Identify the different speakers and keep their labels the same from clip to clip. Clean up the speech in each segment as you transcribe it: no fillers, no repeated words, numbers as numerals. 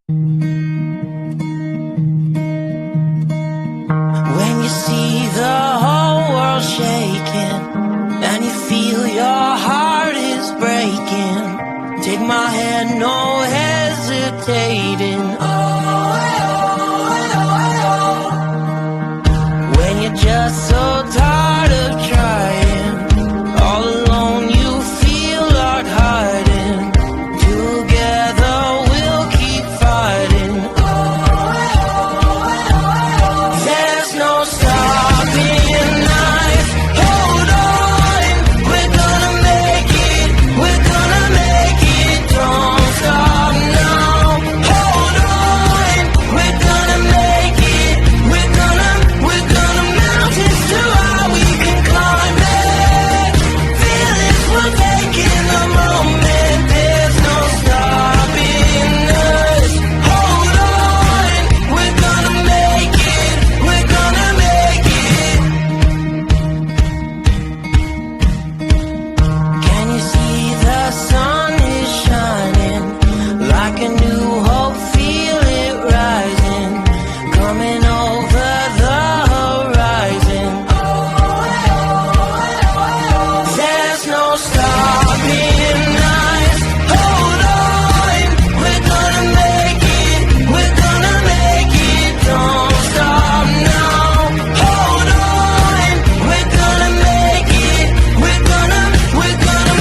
Speaker 1: When you see the whole world shaking and you feel your heart is breaking, take my hand, no hesitating. When you're just so tired of trying, all alone you feel like hiding. Together we'll keep fighting. There's no stopping us. Hold on, we're gonna make it. We're gonna make it. Don't stop now. Hold on, we're gonna make it. We're gonna mountains to how we can climb it. Feel it, we're taking the moment. There's no stopping us. Hold on, we're gonna make it. We're gonna make it. Can you see the sun is shining like a new hope? Feel it rising, coming over the horizon. There's no stopping us. Hold on, we're gonna make it. We're gonna make it. Don't stop now. Hold on, we're gonna make it. We're gonna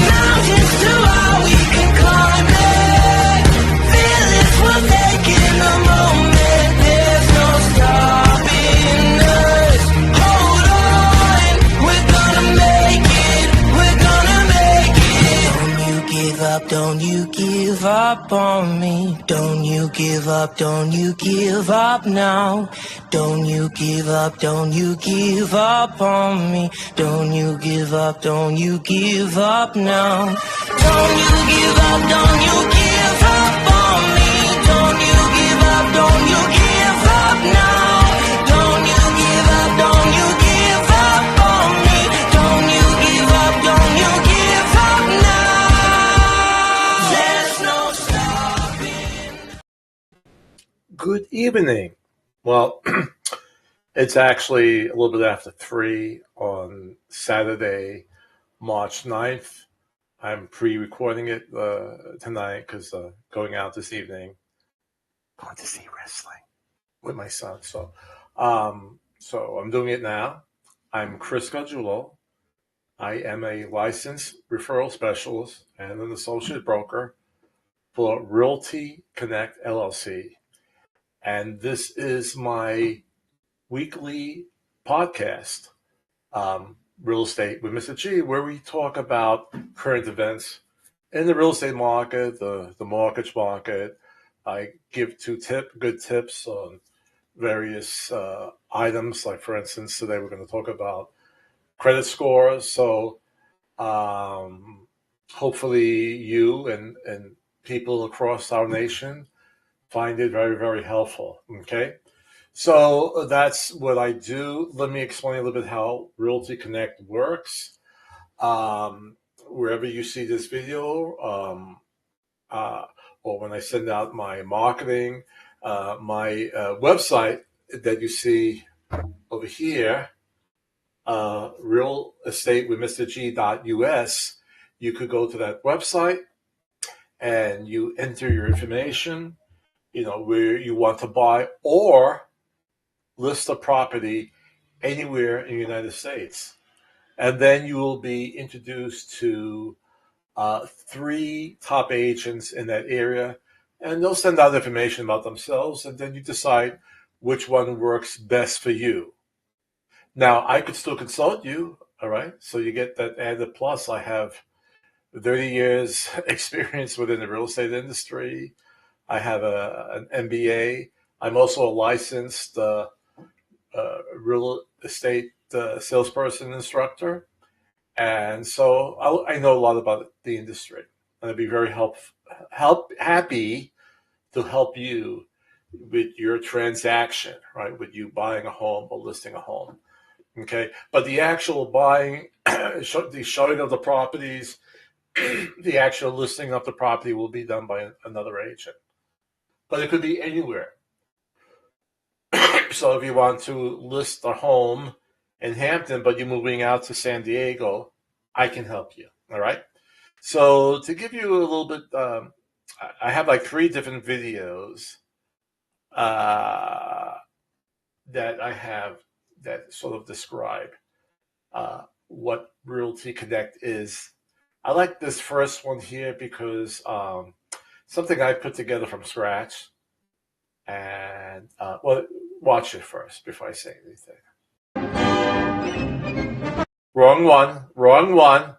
Speaker 1: mountains to how we can climb it. Feel it, we're taking a moment. There's no stopping us. Hold on, we're gonna make it. We're gonna make it. Don't you give up, don't you give up on me. Don't you give up, don't you give up now. Don't you give up, don't you give up on me. Don't you give up, don't you give up now. Don't you give up, don't you give up on me. Don't you give up, don't you give up now. Don't you give up, don't you give up on me. Don't you give up, don't you give up now. There's no stopping.
Speaker 2: Good evening. Well, it's actually a little bit after 3 on Saturday, March 9th. I'm pre-recording it tonight because going out this evening, going to see wrestling with my son. So I'm doing it now. I'm Chris Garguilo. I am a licensed referral specialist and an associate broker for Realty Connect LLC. And this is my weekly podcast, Real Estate with Mr. G, where we talk about current events in the real estate market, the mortgage market. I give good tips on various items. Like, for instance, today we're going to talk about credit scores. So hopefully you and people across our nation find it very, very helpful. Okay. So that's what I do. Let me explain a little bit how Realty Connect works. Wherever you see this video, or when I send out my marketing, my website that you see over here, RealEstatewithMrG.us, you could go to that website and you enter your information, where you want to buy or list a property anywhere in the United States. And then you will be introduced to 3 top agents in that area, and they'll send out information about themselves, and then you decide which one works best for you. Now, I could still consult you, all right? So you get that added plus. I have 30 years experience within the real estate industry. I have an MBA. I'm also a licensed real estate salesperson instructor. And so I know a lot about the industry. And I'd be very happy to help you with your transaction, right? With you buying a home or listing a home. Okay. But the actual buying, the showing of the properties, the actual listing of the property will be done by another agent. but it could be anywhere. So if you want to list a home in Hampton, but you're moving out to San Diego, I can help you. All right. So to give you a little bit, I have like 3 different videos that I have that sort of describe what Realty Connect is. I like this first one here because something I put together from scratch. And well, watch it first before I say anything. Wrong one. Wrong one.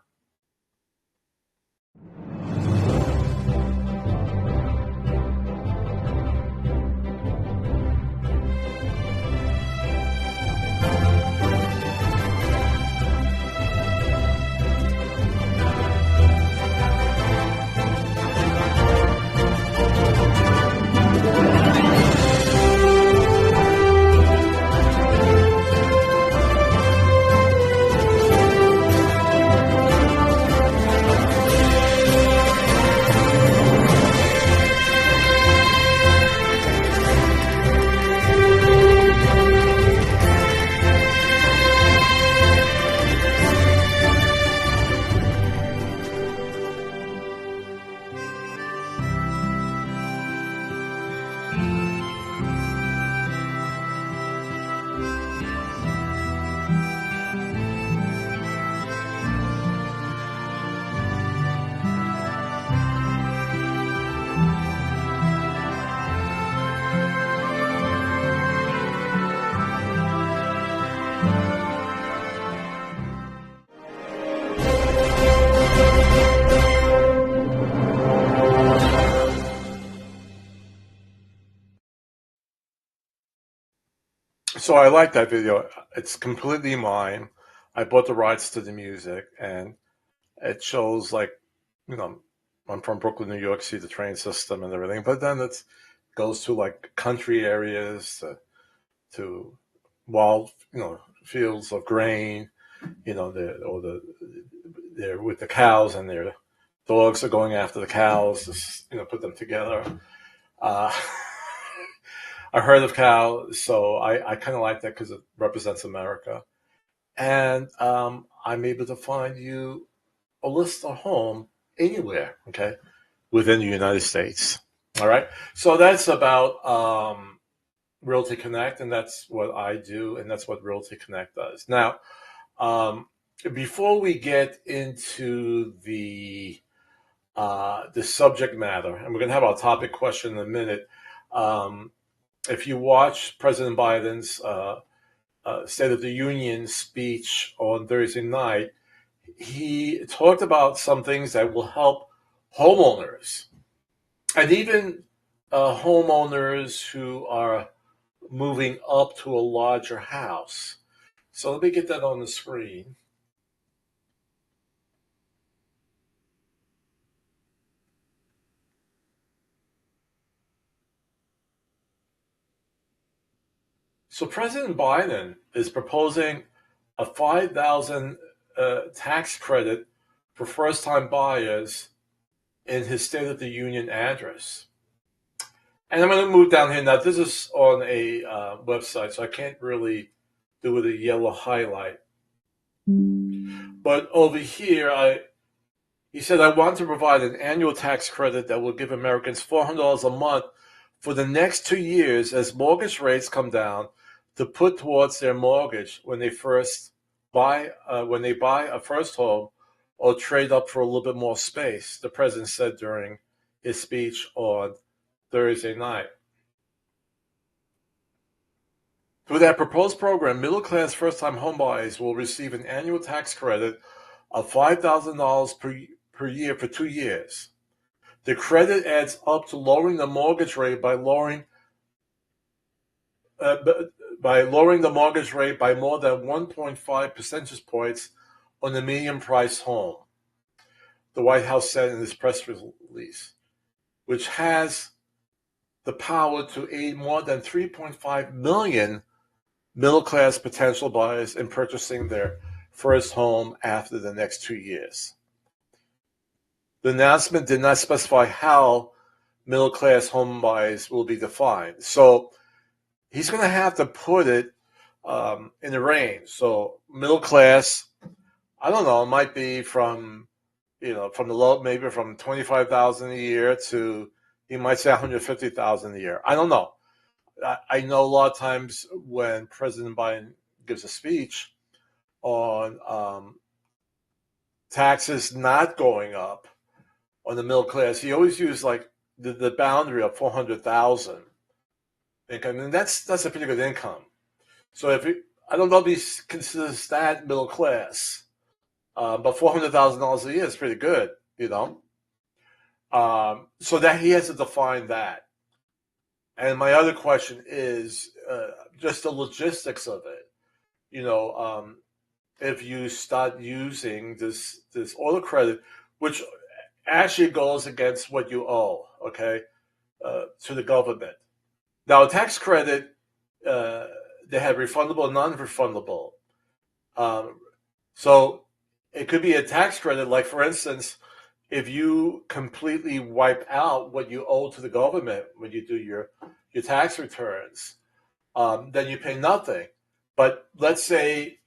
Speaker 2: So I like that video. It's completely mine. I bought the rights to the music, and it shows like, I'm from Brooklyn, New York, see the train system and everything. But then it goes to like country areas, to wild, fields of grain. They're with the cows, and their dogs are going after the cows. Put them together. Uh, a herd of cows. So I kind of like that because it represents America. And I'm able to find you a list of home anywhere, okay, within the United States. All right. So that's about Realty Connect, and that's what I do, and that's what Realty Connect does. Now, before we get into the subject matter, and we're going to have our topic question in a minute. If you watch President Biden's State of the Union speech on Thursday night, he talked about some things that will help homeowners, and even homeowners who are moving up to a larger house. So let me get that on the screen. So President Biden is proposing a $5,000 tax credit for first-time buyers in his State of the Union address. And I'm going to move down here. Now, this is on a website, so I can't really do with a yellow highlight. But over here, he said, I want to provide an annual tax credit that will give Americans $400 a month for the next 2 years as mortgage rates come down to put towards their mortgage when they buy a first home or trade up for a little bit more space, the president said during his speech on Thursday night. Through that proposed program, middle-class first-time homebuyers will receive an annual tax credit of $5,000 per year for 2 years. The credit adds up to lowering the mortgage rate by lowering the mortgage rate by more than 1.5 percentage points on the median price home, the White House said in its press release, which has the power to aid more than 3.5 million middle-class potential buyers in purchasing their first home after the next 2 years. The announcement did not specify how middle class home buyers will be defined. So he's going to have to put it in the range. So middle class, I don't know, it might be from from the low, maybe from 25,000 a year to, he might say 150,000 a year. I don't know. I know a lot of times when President Biden gives a speech on taxes not going up on the middle class, he always used like the boundary of 400,000 income, and that's a pretty good income. So I don't know if he considers that middle class, but $400,000 a year is pretty good, So that he has to define that. And my other question is just the logistics of it. If you start using this auto credit, which actually goes against what you owe, okay, to the government. Now, a tax credit, they have refundable and non-refundable. So it could be a tax credit, like, for instance, if you completely wipe out what you owe to the government when you do your tax returns, then you pay nothing. But let's say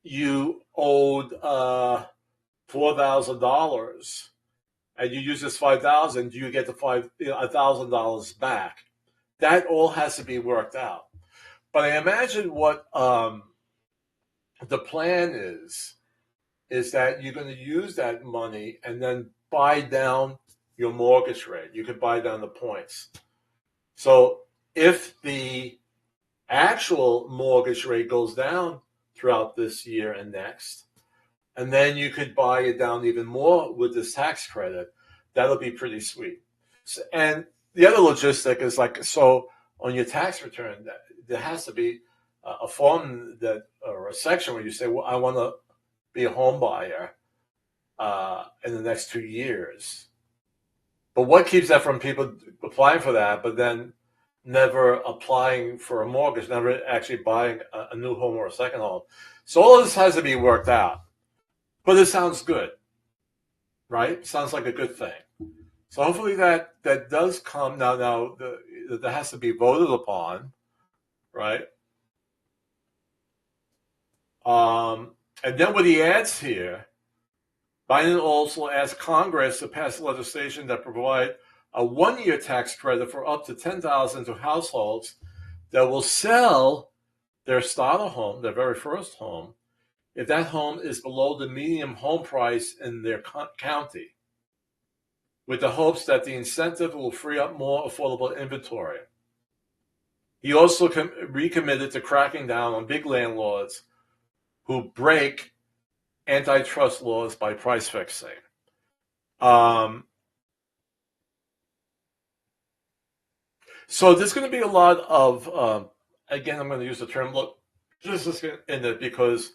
Speaker 2: you owed $4,000 and you use this $5,000, you get the $1,000 back. That all has to be worked out. But I imagine what the plan is that you're going to use that money and then buy down your mortgage rate. You could buy down the points. So if the actual mortgage rate goes down throughout this year and next, and then you could buy it down even more with this tax credit, that'll be pretty sweet. And the other logistic is like, so on your tax return, there has to be a form or a section where you say, well, I want to be a home buyer in the next 2 years. But what keeps that from people applying for that, but then never applying for a mortgage, never actually buying a new home or a second home? So all of this has to be worked out. But it sounds good, right? Sounds like a good thing. So hopefully that does come. Now that has to be voted upon, right? And then what he adds here, Biden also asked Congress to pass legislation that provide a 1-year tax credit for up to $10,000 to households that will sell their starter home, their very first home, if that home is below the median home price in their county, with the hopes that the incentive will free up more affordable inventory. He also recommitted to cracking down on big landlords who break antitrust laws by price fixing. So there's going to be a lot of, again, I'm going to use the term just in it because,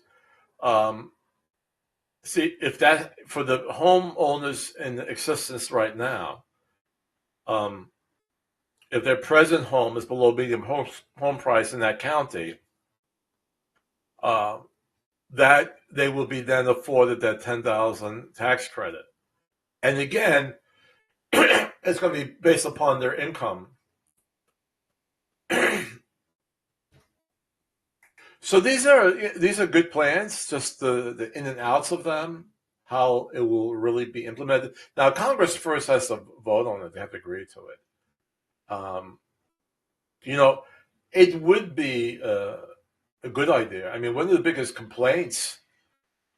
Speaker 2: see, if that, for the homeowners in existence right now, if their present home is below median home price in that county, that they will be then afforded that $10,000 tax credit. And again, it's going to be based upon their income. So these are good plans, just the in and outs of them, how it will really be implemented. Now, Congress first has to vote on it. They have to agree to it. It would be a good idea. I mean, one of the biggest complaints,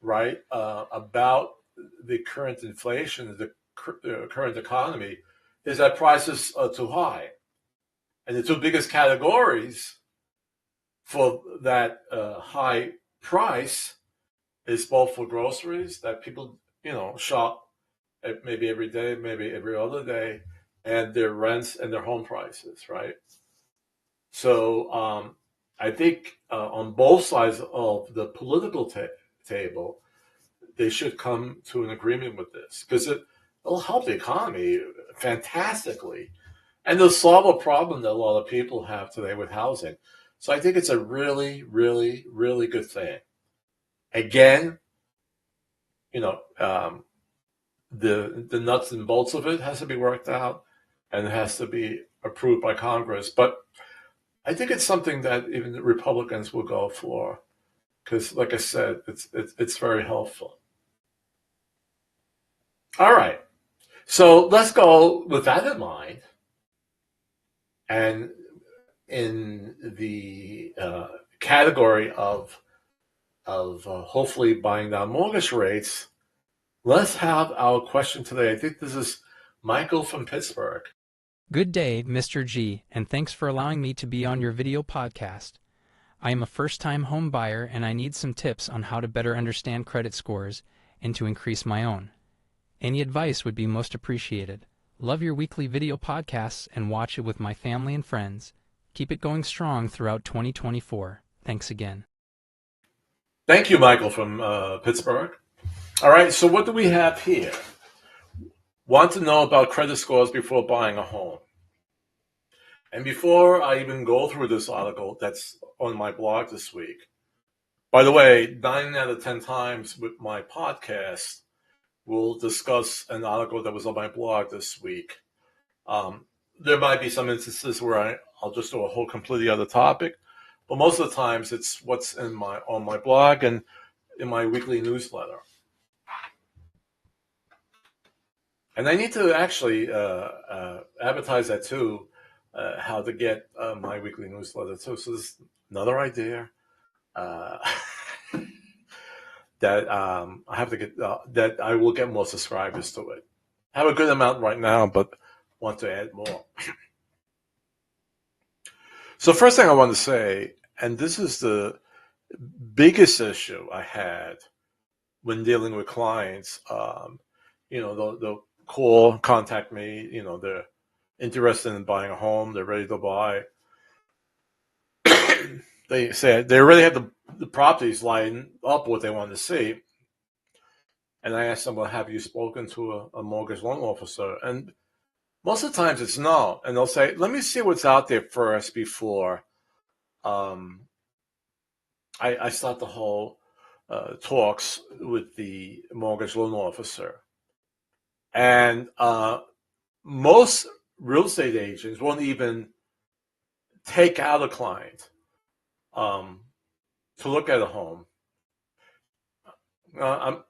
Speaker 2: right, about the current inflation, the current economy, is that prices are too high. And the two biggest categories for that high price is both for groceries that people, shop maybe every day, maybe every other day, and their rents and their home prices, right? So I think on both sides of the political table, they should come to an agreement with this because it'll help the economy fantastically. And it'll solve a problem that a lot of people have today with housing. So I think it's a really, really, really good thing. Again, the nuts and bolts of it has to be worked out. and it has to be approved by Congress. But I think it's something that even the Republicans will go for because, like I said, it's very helpful. All right, so let's go with that in mind, and in the category of hopefully buying down mortgage rates, let's have our question today. I think this is Michael from Pittsburgh.
Speaker 3: Good day, Mr. G, and thanks for allowing me to be on your video podcast. I am a first-time home buyer and I need some tips on how to better understand credit scores and to increase my own. Any advice would be most appreciated. Love your weekly video podcasts and watch it with my family and friends. Keep it going strong throughout 2024. Thanks again.
Speaker 2: Thank you, Michael from Pittsburgh. All right, so what do we have here? Want to know about credit scores before buying a home. And before I even go through this article that's on my blog this week, by the way, 9 out of 10 times with my podcast, we'll discuss an article that was on my blog this week. There might be some instances where I'll just do a whole completely other topic, but most of the times it's what's on my blog and in my weekly newsletter. And I need to actually advertise that too, how to get my weekly newsletter too. So this is another idea that I have to get, that I will get more subscribers to it. I have a good amount right now, but want to add more. So first thing I want to say, and this is the biggest issue I had when dealing with clients, they'll call, contact me, they're interested in buying a home, they're ready to buy. They say they already have the properties lined up what they want to see. And I ask them, well, have you spoken to a mortgage loan officer? And most of the times it's no. And they'll say, let me see what's out there first before I start the whole talks with the mortgage loan officer. And most real estate agents won't even take out a client to look at a home. I'm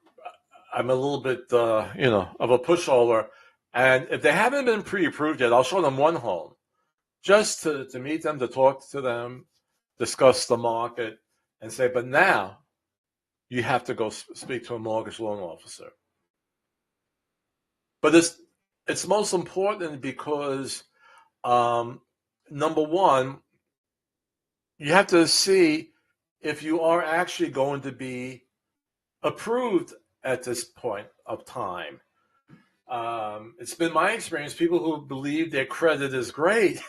Speaker 2: a little bit, of a pushover. And if they haven't been pre-approved yet, I'll show them one home just to meet them, to talk to them, discuss the market, and say, but now you have to go speak to a mortgage loan officer. But it's most important because, number one, you have to see if you are actually going to be approved at this point of time. It's been my experience, people who believe their credit is great,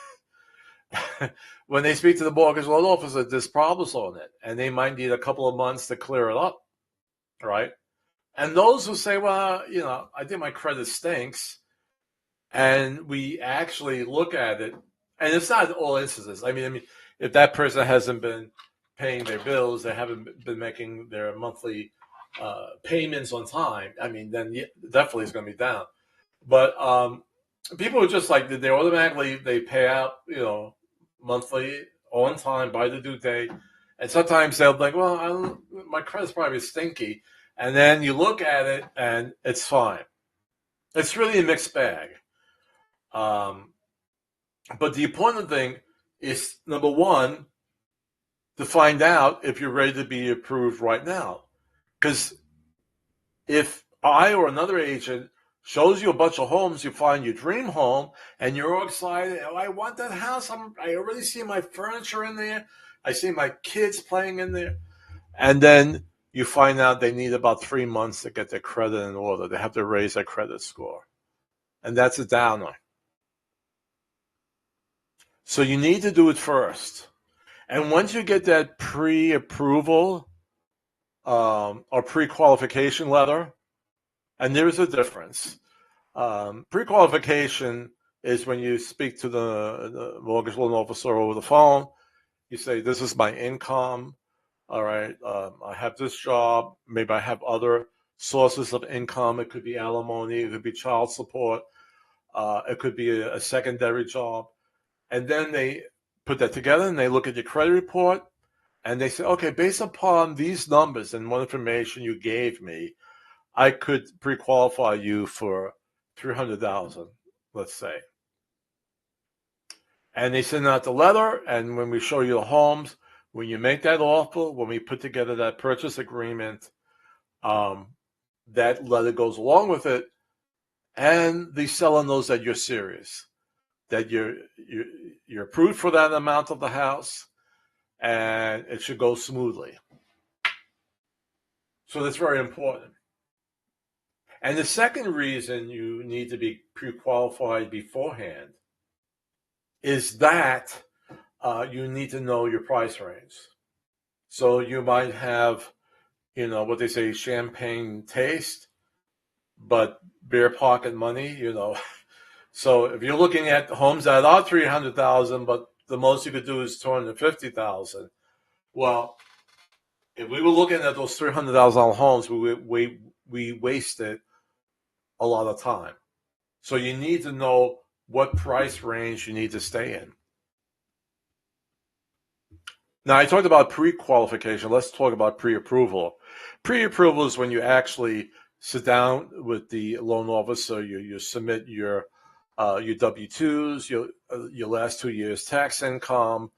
Speaker 2: when they speak to the mortgage loan officer, there's problems on it, and they might need a couple of months to clear it up, right? And those who say, well, I think my credit stinks, and we actually look at it, and it's not all instances. I mean, if that person hasn't been paying their bills, they haven't been making their monthly payments on time, I mean, then definitely it's going to be down. But people are just like, they automatically, they pay out, monthly on time by the due date. And sometimes they'll be like, well, my credit's probably stinky. And then you look at it and it's fine. It's really a mixed bag. But the important thing is, number one, to find out if you're ready to be approved right now. Because if I or another agent shows you a bunch of homes, you find your dream home, and you're all excited, oh, I want that house. I already see my furniture in there. I see my kids playing in there. And then you find out they need about 3 months to get their credit in order. They have to raise their credit score. And that's a downer. So you need to do it first. And once you get that pre-approval or pre-qualification letter, and there's a difference. Pre-qualification is when you speak to the mortgage loan officer over the phone. You say, this is my income. All right, I have this job. Maybe I have other sources of income. It could be alimony. It could be child support. It could be a secondary job. And then they put that together and they look at your credit report and they say, okay, based upon these numbers and what information you gave me, I could pre-qualify you for $300,000, let's say. And they send out the letter, and when we show you the homes, when you make that offer, when we put together that purchase agreement, that letter goes along with it, and the seller knows that you're serious, that you're approved for that amount of the house, and it should go smoothly. So that's very important. And the second reason you need to be pre-qualified beforehand is that you need to know your price range. So you might have, what they say, champagne taste, but beer pocket money, So if you're looking at homes that are $300,000, but the most you could do is $250,000, well, if we were looking at those $300,000 homes, we wasted a lot of time. So you need to know what price range you need to stay in. Now, I talked about pre-qualification. Let's talk about pre-approval. Pre-approval is when you actually sit down with the loan officer, you submit your W-2s, your last 2 years tax income,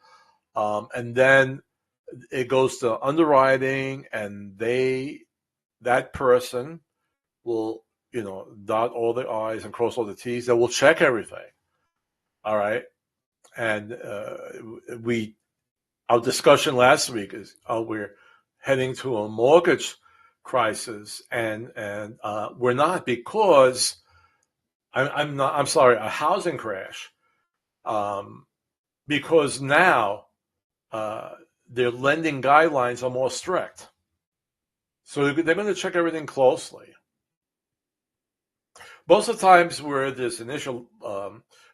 Speaker 2: and then it goes to underwriting, and that person will dot all the I's and cross all the T's. They will check everything. All right. And our discussion last week is we're heading to a mortgage crisis, and we're not, because I'm sorry, a housing crash, because now their lending guidelines are more strict. So they're going to check everything closely. Most of the times where there's an issue,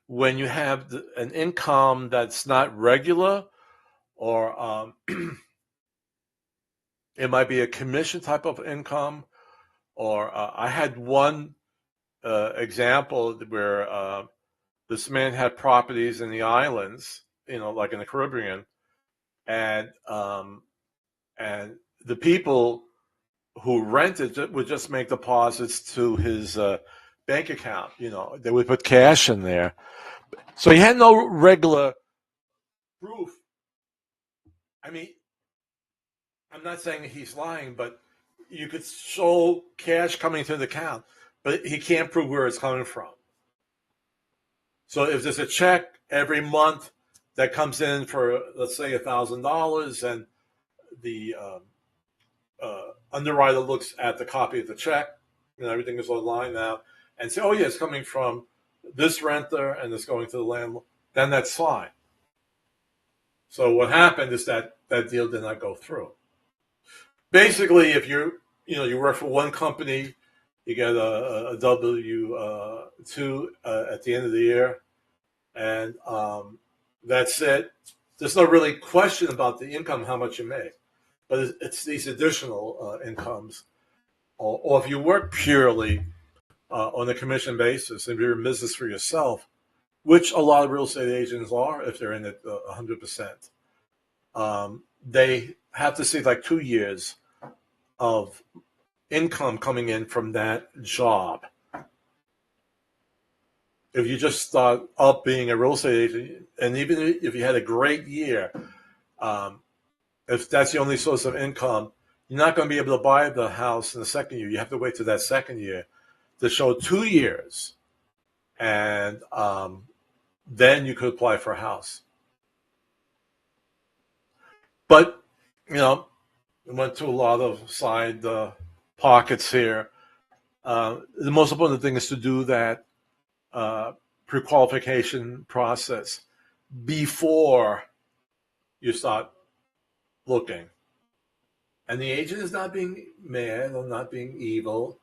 Speaker 2: when you have an income that's not regular, or it might be a commission type of income, or I had one example where this man had properties in the islands, like in the Caribbean, and the people who rented would just make deposits to his bank account. They would put cash in there. So he had no regular proof. I mean, I'm not saying he's lying, but you could show cash coming to the account, but he can't prove where it's coming from. So if there's a check every month that comes in for, let's say, $1,000, and the underwriter looks at the copy of the check, everything is online now, and say, oh yeah, it's coming from this renter and it's going to the landlord, then that's fine. So what happened is that deal did not go through. Basically, if you work for one company, you get a W-2 at the end of the year, and that's it. There's no really question about the income, how much you make, but it's these additional incomes. Or if you work purely on a commission basis, if you're in business for yourself, which a lot of real estate agents are, if they're in it 100%, they have to see like 2 years of income coming in from that job. If you just start up being a real estate agent, and even if you had a great year, if that's the only source of income, you're not going to be able to buy the house in the second year. You have to wait till that second year to show 2 years, and then you could apply for a house. But, we went to a lot of side pockets here. The most important thing is to do that pre-qualification process before you start looking. And the agent is not being mad or not being evil.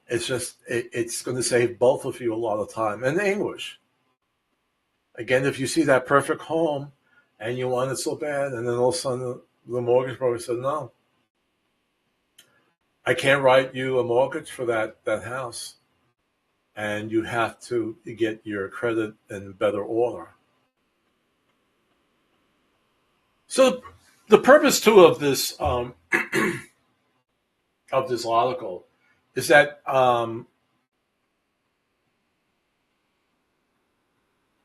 Speaker 2: It's just, it's going to save both of you a lot of time and anguish. Again, if you see that perfect home and you want it so bad, and then all of a sudden the mortgage broker said, no, I can't write you a mortgage for that house. and you have to get your credit in better order. So the purpose too of this of this article is that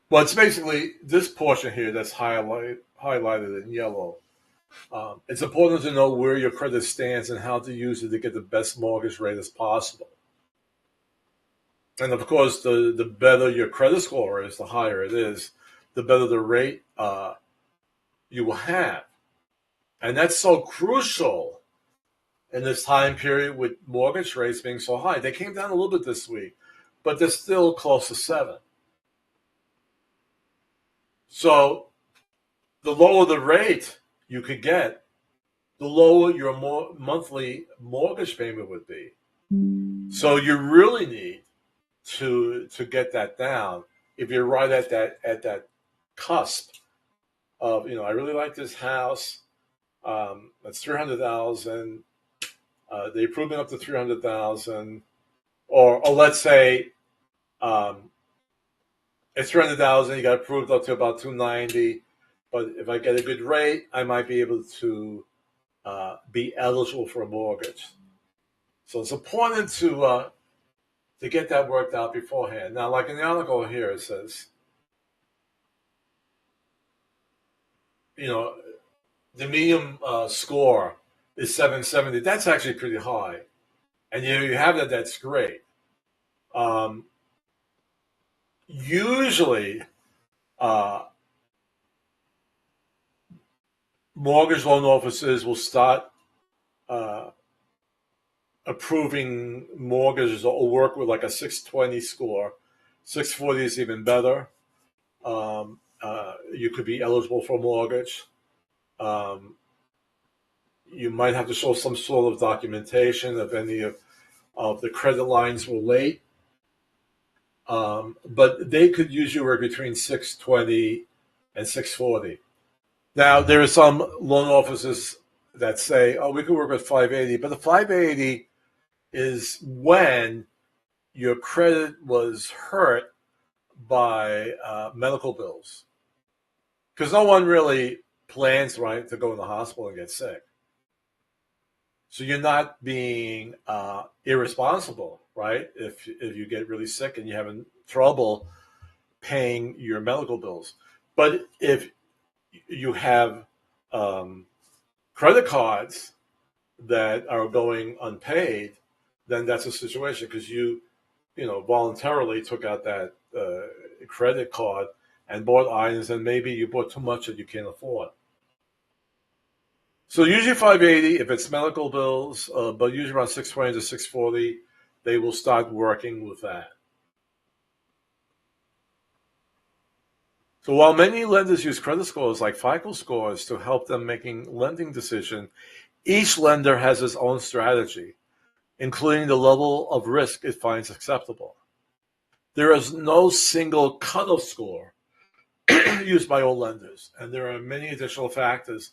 Speaker 2: well, it's basically this portion here that's highlighted in yellow. It's important to know where your credit stands and how to use it to get the best mortgage rate as possible. And of course, the better your credit score is, the higher it is, the better the rate you will have. And that's so crucial in this time period with mortgage rates being so high. They came down a little bit this week, but they're still close to 7. So the lower the rate you could get, the lower your monthly mortgage payment would be. So you really need to get that down if you're right at that cusp of, I really like this house. That's $300,000. They approved it up to $300,000, or let's say it's $300,000. You got approved up to about $290,000. But if I get a good rate, I might be able to be eligible for a mortgage. So it's important to get that worked out beforehand. Now, like in the article here, it says, the medium score is 770. That's actually pretty high. And you have that, that's great. Usually, mortgage loan officers will start approving mortgages or work with like a 620 score. 640 is even better. You could be eligible for a mortgage. You might have to show some sort of documentation if any of the credit lines were late. But they could usually work between 620 and 640. Now, there are some loan officers that say, we could work with 580, but the 580 is when your credit was hurt by medical bills. Because no one really plans, right, to go in the hospital and get sick. So you're not being irresponsible, right, if you get really sick and you're having trouble paying your medical bills. But if you have credit cards that are going unpaid, then that's a situation because you voluntarily took out that credit card and bought items, and maybe you bought too much that you can't afford. So usually 580 if it's medical bills, but usually around 620 to 640, they will start working with that. So while many lenders use credit scores like FICO scores to help them making lending decisions, each lender has its own strategy, including the level of risk it finds acceptable. There is no single cutoff score used by all lenders, and there are many additional factors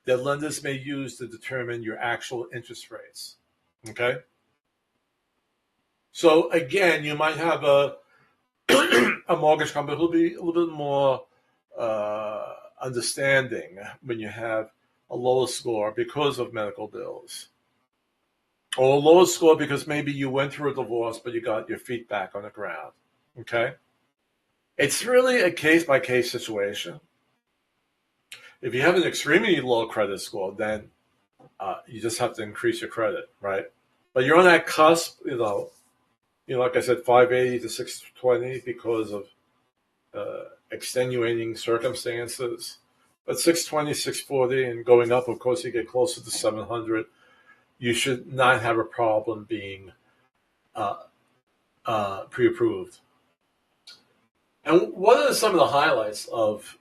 Speaker 2: that lenders may use to determine your actual interest rates. Okay? So again, you might have a mortgage company who'll be a little bit more understanding when you have a lower score because of medical bills. Or a lower score because maybe you went through a divorce, but you got your feet back on the ground. Okay? It's really a case-by-case situation. If you have an extremely low credit score, then you just have to increase your credit, right? But you're on that cusp, like I said, 580 to 620 because of extenuating circumstances. But 620, 640, and going up, of course, you get closer to 700. You should not have a problem being pre-approved. And what are some of the highlights of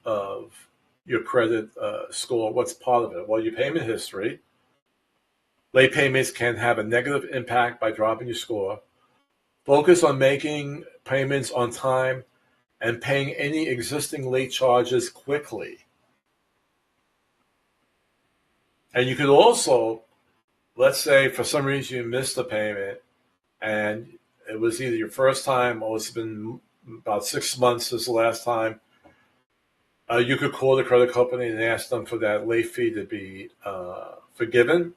Speaker 2: your credit score? What's part of it? Well, your payment history. Late payments can have a negative impact by dropping your score. Focus on making payments on time and paying any existing late charges quickly. And you could also, let's say for some reason you missed a payment and it was either your first time or it's been about 6 months since the last time, you could call the credit company and ask them for that late fee to be forgiven,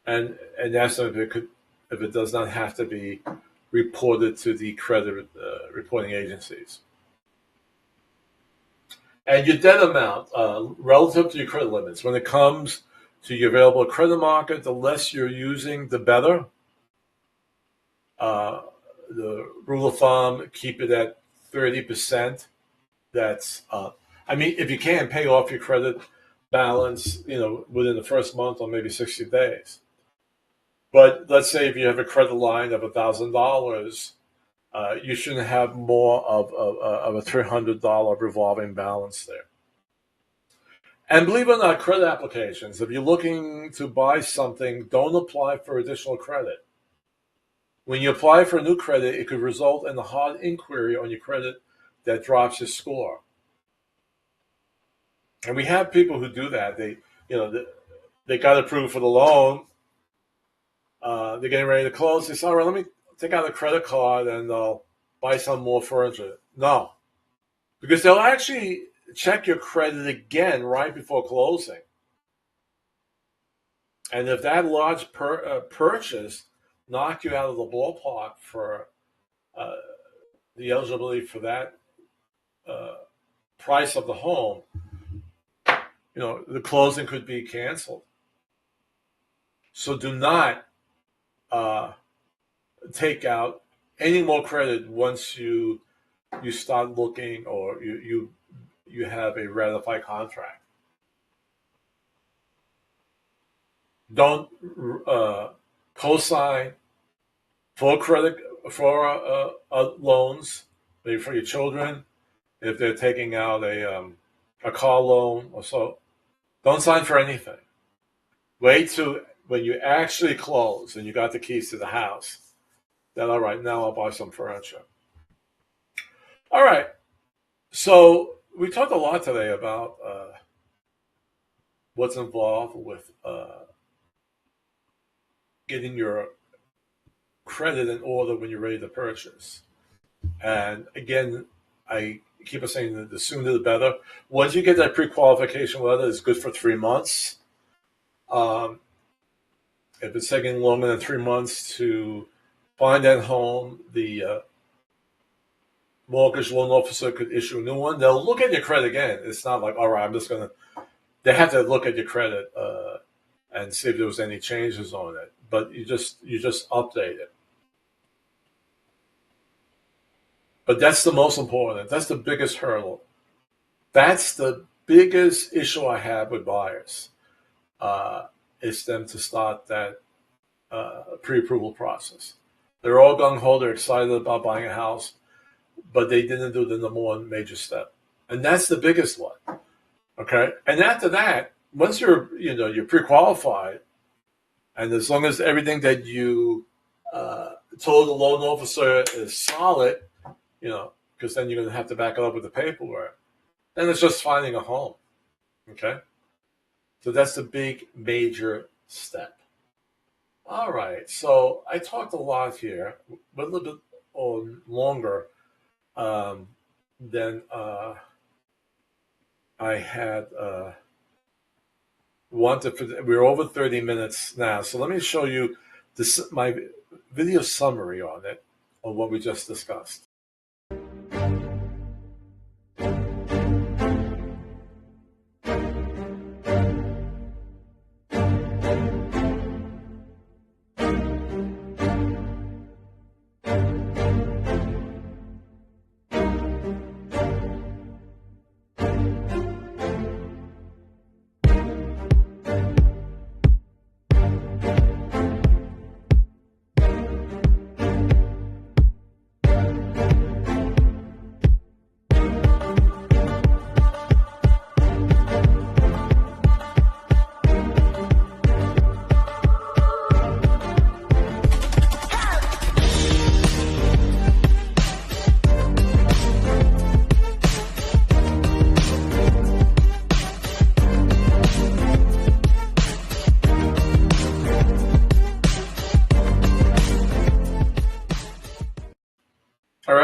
Speaker 2: and ask them if it does not have to be reported to the credit reporting agencies. And your debt amount relative to your credit limits. When it comes to your available credit market, the less you're using, the better. The rule of thumb, keep it at 30%. That's, if you can, pay off your credit balance, within the first month or maybe 60 days. But let's say if you have a credit line of $1,000, you shouldn't have more of a $300 revolving balance there. And believe it or not, credit applications, if you're looking to buy something, don't apply for additional credit. When you apply for a new credit, it could result in a hard inquiry on your credit that drops your score. And we have people who do that. They got approved for the loan. They're getting ready to close. They say, all right, let me take out a credit card and they'll buy some more furniture. No, because they'll actually check your credit again right before closing. And if that large purchase knocked you out of the ballpark for the eligibility for that price of the home, the closing could be canceled. So do not take out any more credit once you start looking or you have a ratified contract. Don't co-sign for credit for loans, maybe for your children if they're taking out a car loan or so. Don't sign for anything. Wait till when you actually close and you got the keys to the house. Then, all right, now I'll buy some furniture. All right. So we talked a lot today about what's involved with getting your credit in order when you're ready to purchase. And again, I keep on saying that the sooner the better. Once you get that pre-qualification letter, it's good for 3 months. If it's taking longer than 3 months to find that home, the mortgage loan officer could issue a new one. They'll look at your credit again. It's not like, all right, they have to look at your credit and see if there was any changes on it. But you just update it. But that's the most important. That's the biggest hurdle. That's the biggest issue I have with buyers. Is them to start that pre-approval process. They're all gung-ho. They're excited about buying a house, but they didn't do the number one major step. And that's the biggest one. Okay? And after that, once you're pre-qualified, and as long as everything that you told the loan officer is solid, because then you're going to have to back it up with the paperwork, then it's just finding a home. Okay? So that's the big major step. All right. So I talked a lot here, but a little bit longer than I had wanted. We're over 30 minutes now. So let me show you my video summary on what we just discussed.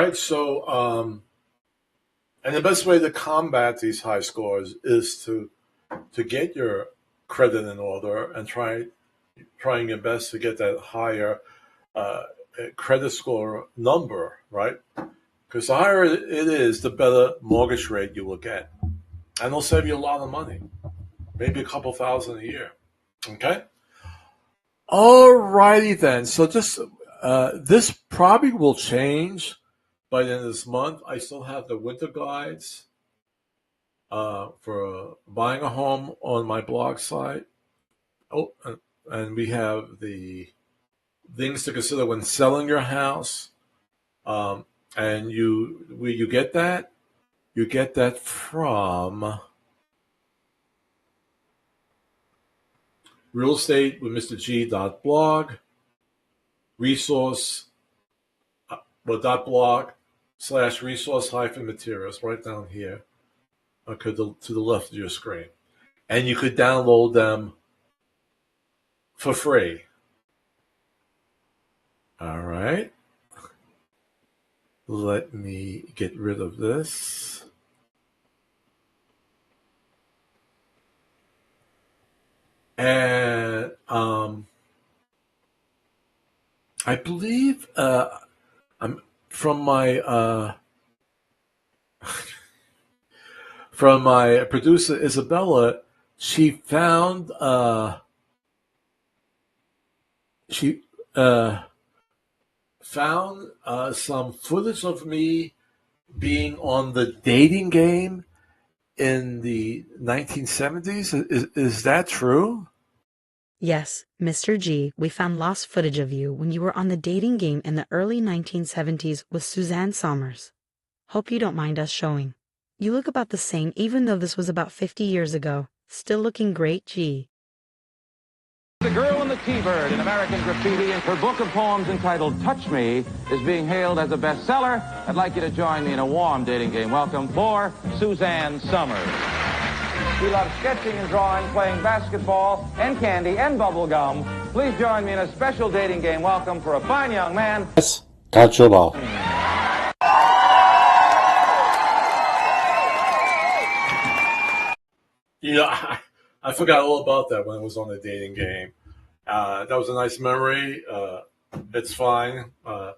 Speaker 2: right. So, and the best way to combat these high scores is to get your credit in order and trying your best to get that higher uh, credit score number, right? Because the higher it is, the better mortgage rate you will get, and it'll save you a lot of money, maybe a couple thousand a year. Okay. All righty then. So just this probably will change by the end of this month. I still have the winter guides for buying a home on my blog site. Oh, and we have the things to consider when selling your house. And you get that? You get that from RealEstatewithMrG.blog, resource, .blog/resource-materials right down here, okay, to the left of your screen. And you could download them for free. All right. Let me get rid of this. And I believe I'm from my from my producer Isabella. She found some footage of me being on the dating game in the 1970s. Is that true?
Speaker 4: Yes, Mr. G, we found lost footage of you when you were on the dating game in the early 1970s with Suzanne Somers. Hope you don't mind us showing. You look about the same even though this was about 50 years ago. Still looking great, G.
Speaker 5: The Girl and the T-Bird in American Graffiti, and her book of poems entitled Touch Me is being hailed as a bestseller. I'd like you to join me in a warm dating game welcome for Suzanne Somers. She loves sketching and drawing, playing basketball, and candy, and bubble gum. Please join me in a special dating game welcome for a fine young man.
Speaker 2: Yes, got your ball. I forgot all about that when I was on the dating game. That was a nice memory. It's fine. I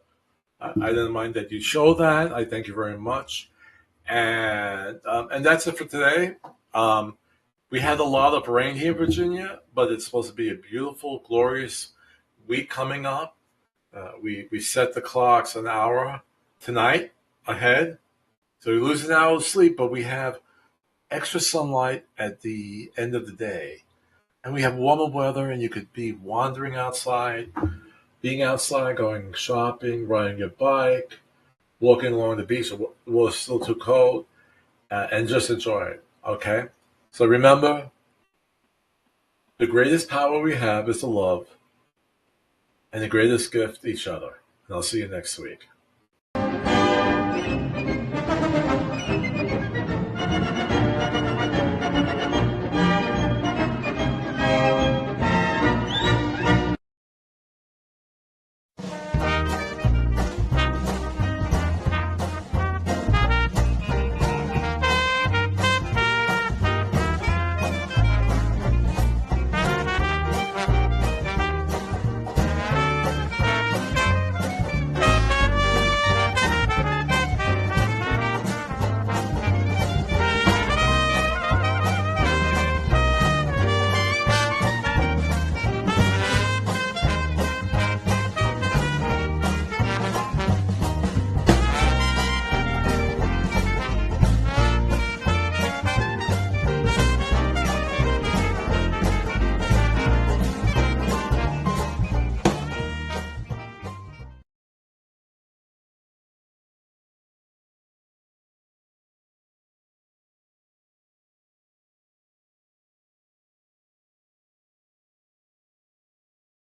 Speaker 2: didn't mind that you showed that. I thank you very much. And that's it for today. We had a lot of rain here in Virginia, but it's supposed to be a beautiful, glorious week coming up. We set the clocks an hour tonight ahead. So we lose an hour of sleep, but we have extra sunlight at the end of the day. And we have warmer weather, and you could be wandering outside, being outside, going shopping, riding your bike, walking along the beach. The water's still too cold, and just enjoy it, okay? So remember, the greatest power we have is to love, and the greatest gift, each other. And I'll see you next week.